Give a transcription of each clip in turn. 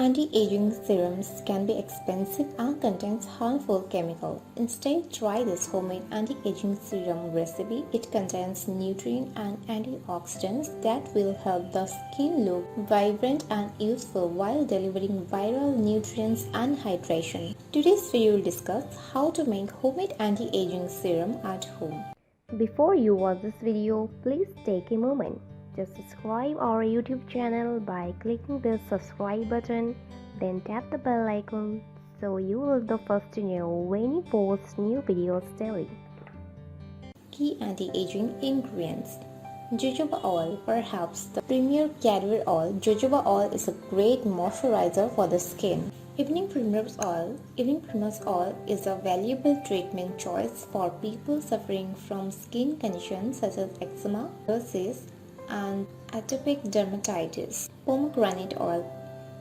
Anti-aging serums can be expensive and contains harmful chemicals. Instead, try this homemade anti-aging serum recipe. It contains nutrient and antioxidants that will help the skin look vibrant and youthful while delivering vital nutrients and hydration. Today's video will discuss how to make homemade anti-aging serum at home. Before you watch this video, please take a moment. Just subscribe our YouTube channel by clicking the subscribe button, then tap the bell icon so you will be the first to know when we post new videos daily. Key anti-aging ingredients. Jojoba oil, perhaps the premier cadaver oil. Jojoba oil is a great moisturizer for the skin. Evening primrose oil. Evening primrose oil is a valuable treatment choice for people suffering from skin conditions such as eczema, psoriasis, and atopic dermatitis. Pomegranate oil.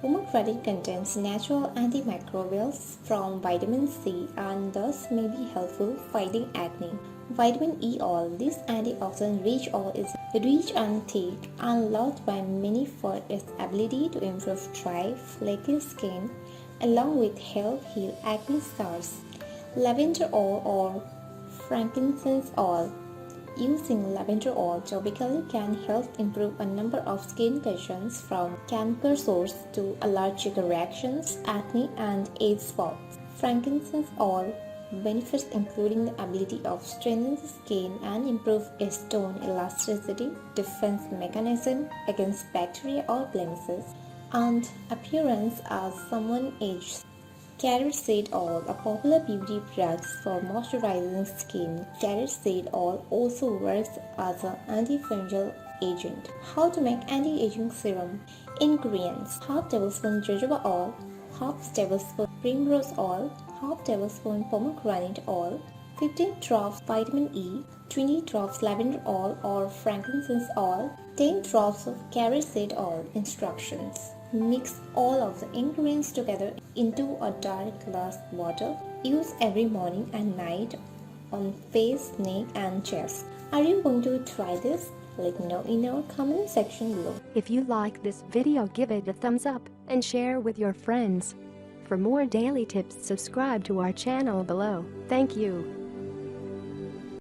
Pomegranate contains natural antimicrobials from vitamin C and thus may be helpful fighting acne. Vitamin E oil. This antioxidant-rich oil is rich and thick and loved by many for its ability to improve dry, flaky skin along with help heal acne scars. Lavender oil or frankincense oil. Using lavender oil topically can help improve a number of skin conditions from canker sores to allergic reactions, acne, and age spots. Frankincense oil benefits including the ability of strengthen the skin and improve its tone elasticity, defense mechanism against bacteria or blemishes, and appearance as someone ages. Carrot seed oil, a popular beauty product for moisturizing skin. Carrot seed oil also works as an antifungal agent. How to make anti-aging serum? Ingredients: half tablespoon jojoba oil, half tablespoon primrose oil, half tablespoon pomegranate oil, 15 drops vitamin E, 20 drops lavender oil or frankincense oil, 10 drops of carrot seed oil. Instructions: mix all of the ingredients together into a dark glass bottle. Use every morning and night on face, neck and chest. Are you going to try this? Let me know in our comment section below. If you like this video, give it a thumbs up and share with your friends. For more daily tips, subscribe to our channel below. Thank you.